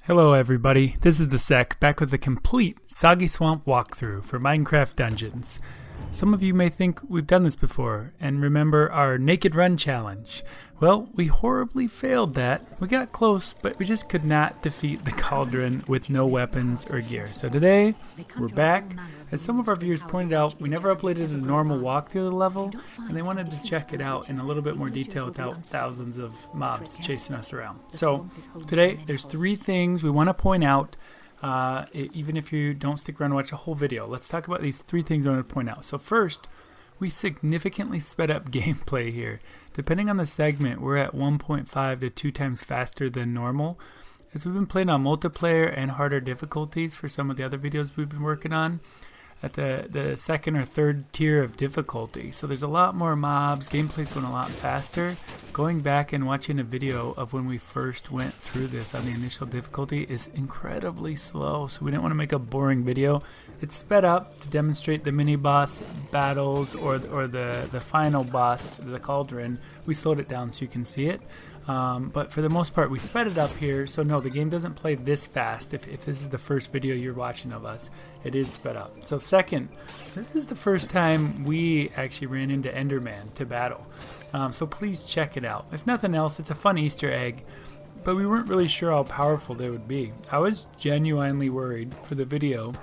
Hello everybody, this is the Sec, back with a complete Soggy Swamp walkthrough for Minecraft Dungeons. Some of you may think we've done this before, and remember our Naked Run challenge. Well, we horribly failed that. We got close, but we just could not defeat the cauldron with no weapons or gear. So today, we're back. As some of our viewers pointed out, we never uploaded a normal walkthrough of the level, and they wanted to check it out in a little bit more detail without thousands of mobs chasing us around. So today, there's 3 things we want to point out. Even if you don't stick around and watch the whole video, let's talk about these 3 things I want to point out. So first, we significantly sped up gameplay here. Depending on the segment, we're at 1.5 to 2 times faster than normal. As we've been playing on multiplayer and harder difficulties for some of the other videos we've been working on, at the second or third tier of difficulty. So there's a lot more mobs, gameplay's going a lot faster. Going back and watching a video of when we first went through this on the initial difficulty is incredibly slow, so we didn't want to make a boring video. It's sped up to demonstrate the mini boss battles or the final boss, the cauldron. We slowed it down so you can see it. But for the most part, we sped it up here, so no, the game doesn't play this fast. If this is the first video you're watching of us, it is sped up. So second, this is the first time we actually ran into Enderman to battle. So please check it out. If nothing else, it's a fun Easter egg, but we weren't really sure how powerful they would be. I was genuinely worried for the video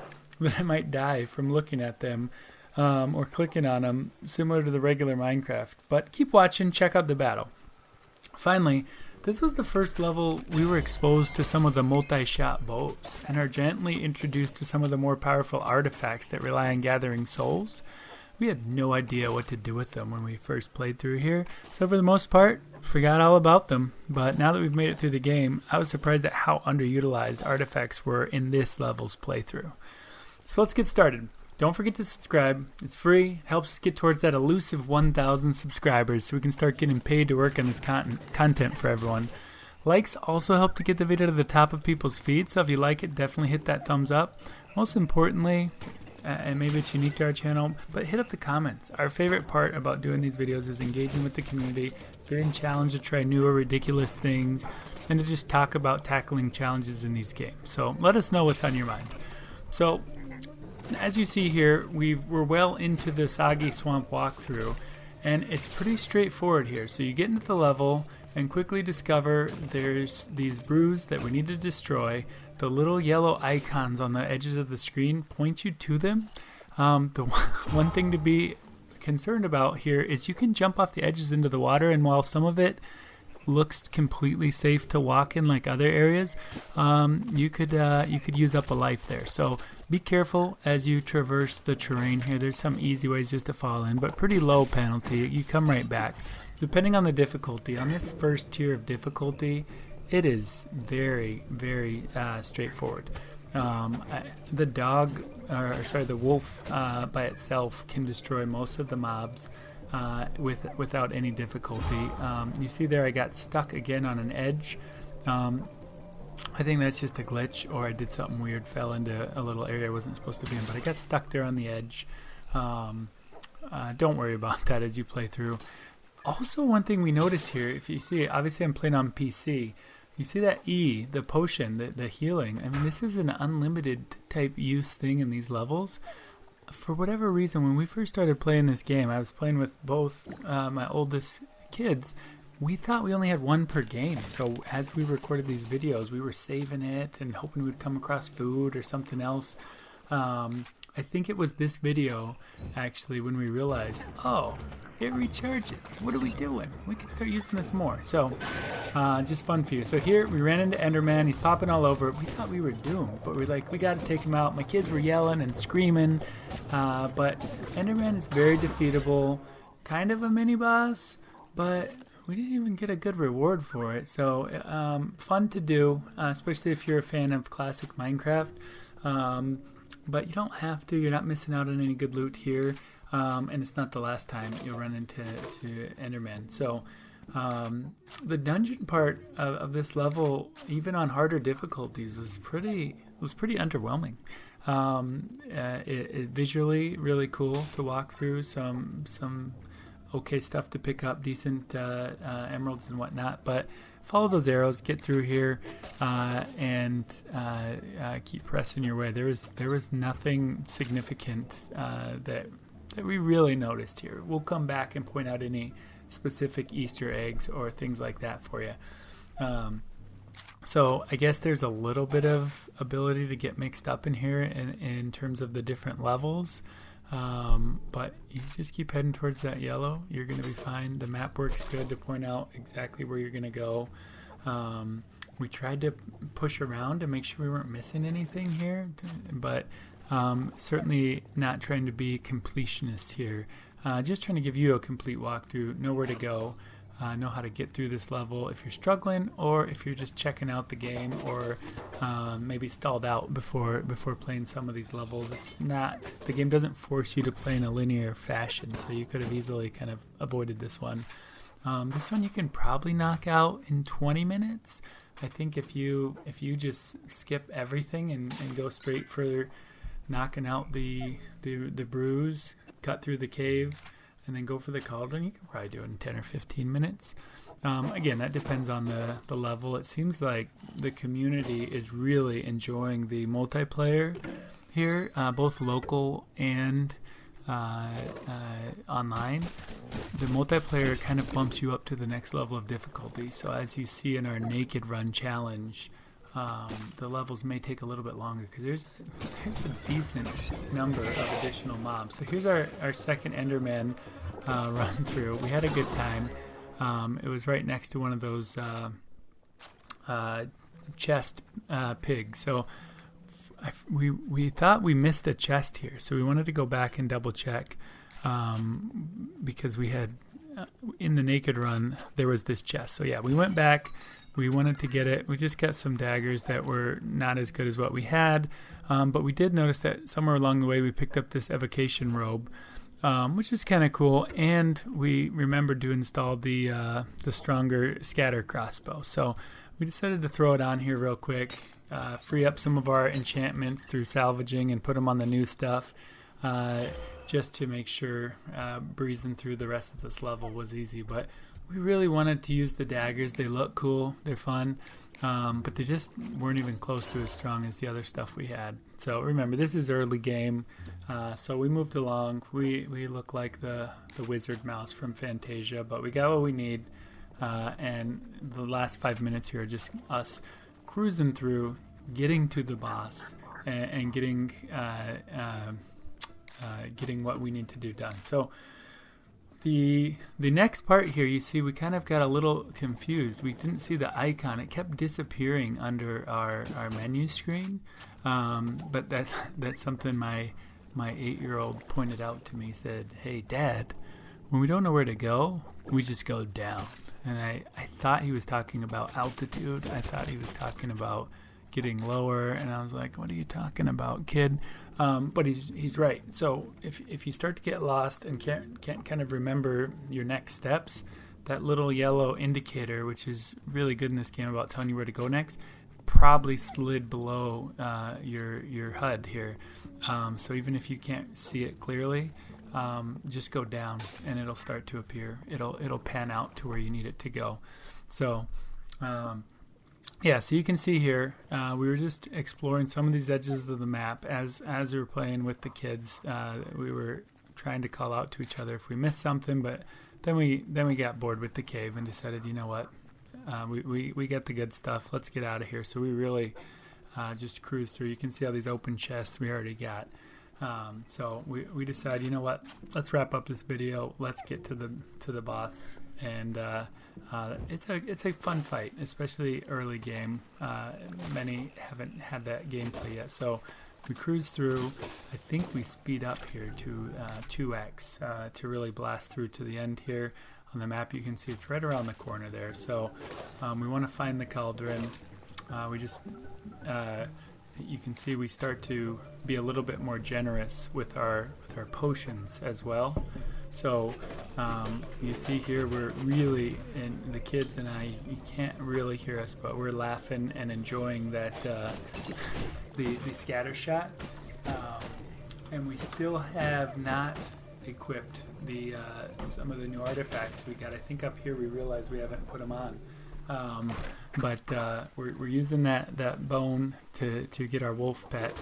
that I might die from looking at them or clicking on them, similar to the regular Minecraft. But keep watching, check out the battle. Finally, this was the first level we were exposed to some of the multi-shot bows and are gently introduced to some of the more powerful artifacts that rely on gathering souls. We had no idea what to do with them when we first played through here, so for the most part, forgot all about them. But now that we've made it through the game, I was surprised at how underutilized artifacts were in this level's playthrough. So let's get started. Don't forget to subscribe. It's free. It helps us get towards that elusive 1,000 subscribers so we can start getting paid to work on this content for everyone. Likes also help to get the video to the top of people's feeds, so if you like it, definitely hit that thumbs up. Most importantly, and maybe it's unique to our channel, but hit up the comments. Our favorite part about doing these videos is engaging with the community, getting challenged to try new or ridiculous things, and to just talk about tackling challenges in these games. So let us know what's on your mind. So, as you see here, we're well into the Soggy Swamp walkthrough, and it's pretty straightforward here. So you get into the level and quickly discover there's these brews that we need to destroy. The little yellow icons on the edges of the screen point you to them. The one thing to be concerned about here is you can jump off the edges into the water, and while some of it looks completely safe to walk in like other areas, you could use up a life there. So be careful as you traverse the terrain here. There's some easy ways just to fall in, but pretty low penalty. You come right back. Depending on the difficulty, on this first tier of difficulty, it is very, very straightforward. The wolf by itself can destroy most of the mobs without any difficulty. You see there I got stuck again on an edge. I think that's just a glitch, or I did something weird, fell into a little area I wasn't supposed to be in, but I got stuck there on the edge. Don't worry about that as you play through. Also, one thing we notice here, if you see, obviously I'm playing on PC, you see that E, the potion, the healing. I mean, this is an unlimited type use thing in these levels. For whatever reason, when we first started playing this game, I was playing with both my oldest kids. We thought we only had 1 per game, so as we recorded these videos, we were saving it and hoping we'd come across food or something else. I think it was this video, actually, when we realized, oh, it recharges. What are we doing? We can start using this more. So, just fun for you. So here, we ran into Enderman. He's popping all over. We thought we were doomed, but we're like, we got to take him out. My kids were yelling and screaming, but Enderman is very defeatable. Kind of a mini-boss, but we didn't even get a good reward for it. So, fun to do, especially if you're a fan of classic Minecraft. But you don't have to. You're not missing out on any good loot here. And it's not the last time you'll run into Enderman. So the dungeon part of this level, even on harder difficulties, was pretty underwhelming. It visually really cool to walk through. Some okay stuff to pick up, decent emeralds and whatnot. But follow those arrows, get through here, and keep pressing your way. There was nothing significant that we really noticed here. We'll come back and point out any specific Easter eggs or things like that for you. So I guess there's a little bit of ability to get mixed up in here in terms of the different levels. But you just keep heading towards that yellow. You're going to be fine. The map works good to point out exactly where you're going to go. We tried to push around to make sure we weren't missing anything here, but certainly not trying to be completionists here. Just trying to give you a complete walkthrough, know where to go, know how to get through this level if you're struggling, or if you're just checking out the game, or maybe stalled out before playing some of these levels. It's not, the game doesn't force you to play in a linear fashion, so you could have easily kind of avoided this one. This one you can probably knock out in 20 minutes. I think if you just skip everything and go straight for knocking out the bruise, cut through the cave, and then go for the cauldron, you can probably do it in 10 or 15 minutes. Again, that depends on the level. It seems like the community is really enjoying the multiplayer here, both local and online. The multiplayer kind of bumps you up to the next level of difficulty. So as you see in our Naked Run challenge, the levels may take a little bit longer because there's a decent number of additional mobs. So here's our second Enderman run through. We had a good time. It was right next to one of those chest pigs. So we thought we missed a chest here, so we wanted to go back and double check, because we had in the Naked Run there was this chest. So yeah, we went back. We wanted to get it. We just got some daggers that were not as good as what we had, but we did notice that somewhere along the way we picked up this evocation robe, which is kind of cool, and we remembered to install the stronger scatter crossbow. So we decided to throw it on here real quick, free up some of our enchantments through salvaging and put them on the new stuff, just to make sure breezing through the rest of this level was easy. But we really wanted to use the daggers. They look cool, they're fun, but they just weren't even close to as strong as the other stuff we had. So remember, this is early game, so we moved along. We look like the wizard mouse from Fantasia, but we got what we need, and the last 5 minutes here are just us cruising through, getting to the boss, and getting what we need to do done. So the next part here, you see we kind of got a little confused. We didn't see the icon. It kept disappearing under our menu screen, but that's something my 8-year-old pointed out to me. He said, "Hey Dad, when we don't know where to go, we just go down." And I thought he was talking about altitude. I thought he was talking about getting lower, and I was like, "What are you talking about, kid?" But he's right. So if you start to get lost and can't kind of remember your next steps, that little yellow indicator, which is really good in this game about telling you where to go next, probably slid below your HUD here. So even if you can't see it clearly, just go down and it'll start to appear. It'll pan out to where you need it to go. So yeah, so you can see here, we were just exploring some of these edges of the map as we were playing with the kids. We were trying to call out to each other if we missed something, but then we got bored with the cave and decided, you know what, we got the good stuff. Let's get out of here. So we really just cruised through. You can see all these open chests we already got. So we decided, you know what, let's wrap up this video. Let's get to the boss. And it's a fun fight, especially early game. Many haven't had that gameplay yet, so we cruise through. I think we speed up here to 2x to really blast through to the end here. On the map you can see it's right around the corner there, so we want to find the cauldron. You can see we start to be a little bit more generous with our potions as well. So you see here we're really, and the kids and I, you can't really hear us, but we're laughing and enjoying that the scatter shot. And we still have not equipped some of the new artifacts we got. I think up here we realized we haven't put them on. But we're using that bone to get our wolf pet.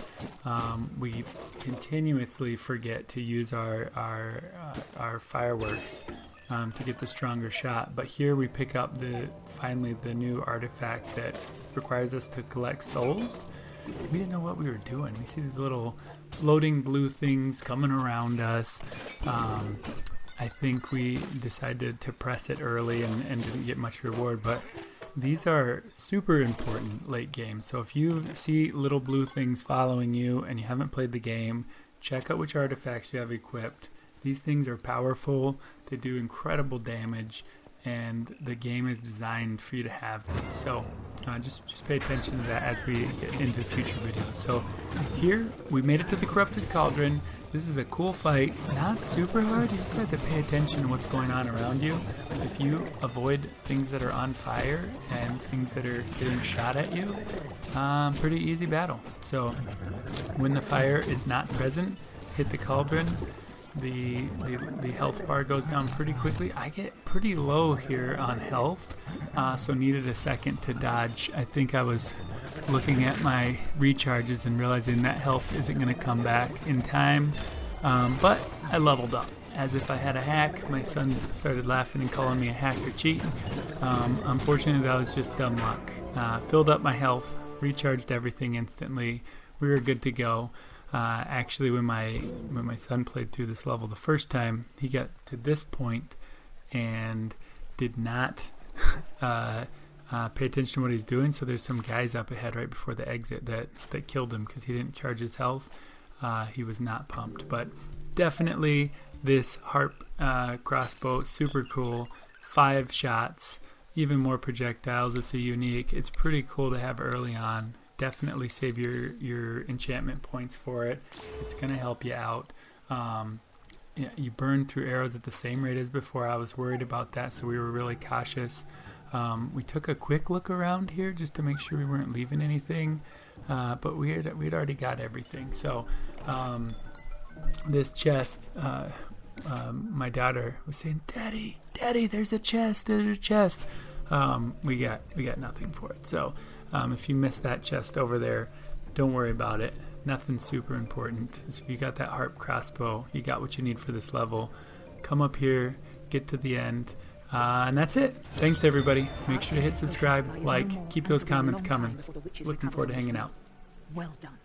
We continuously forget to use our fireworks to get the stronger shot. But here we pick up finally the new artifact that requires us to collect souls. We didn't know what we were doing. We see these little floating blue things coming around us. I think we decided to press it early and didn't get much reward, but these are super important late game. So if you see little blue things following you and you haven't played the game, check out which artifacts you have equipped. These things are powerful, they do incredible damage, and the game is designed for you to have these. So just pay attention to that as we get into future videos. So here we made it to the corrupted cauldron. This is a cool fight, not super hard. You just have to pay attention to what's going on around you. If you avoid things that are on fire and things that are getting shot at you, pretty easy battle. So when the fire is not present, hit the cauldron. The health bar goes down pretty quickly. I get pretty low here on health, so needed a second to dodge. I think I was looking at my recharges and realizing that health isn't going to come back in time, but I leveled up as if I had a hack. My son started laughing and calling me a hack or cheat. Unfortunately, that was just dumb luck. Filled up my health, recharged everything instantly. We were good to go. Actually, when my son played through this level the first time, he got to this point and did not pay attention to what he's doing. So there's some guys up ahead right before the exit that killed him because he didn't charge his health. He was not pumped, but definitely this harp crossbow, super cool. 5 shots, even more projectiles. It's a unique. It's pretty cool to have early on. Definitely save your enchantment points for it. It's going to help you out. Yeah, you burn through arrows at the same rate as before. I was worried about that, so we were really cautious. We took a quick look around here just to make sure we weren't leaving anything, but we'd already got everything. So this chest, my daughter was saying, Daddy, there's a chest, we got nothing for it. So if you missed that chest over there, don't worry about it. Nothing super important. So if you got that harp crossbow, you got what you need for this level. Come up here, get to the end, and that's it. Thanks everybody. Make sure to hit subscribe, like, keep those comments coming. Looking forward to hanging out. Well done.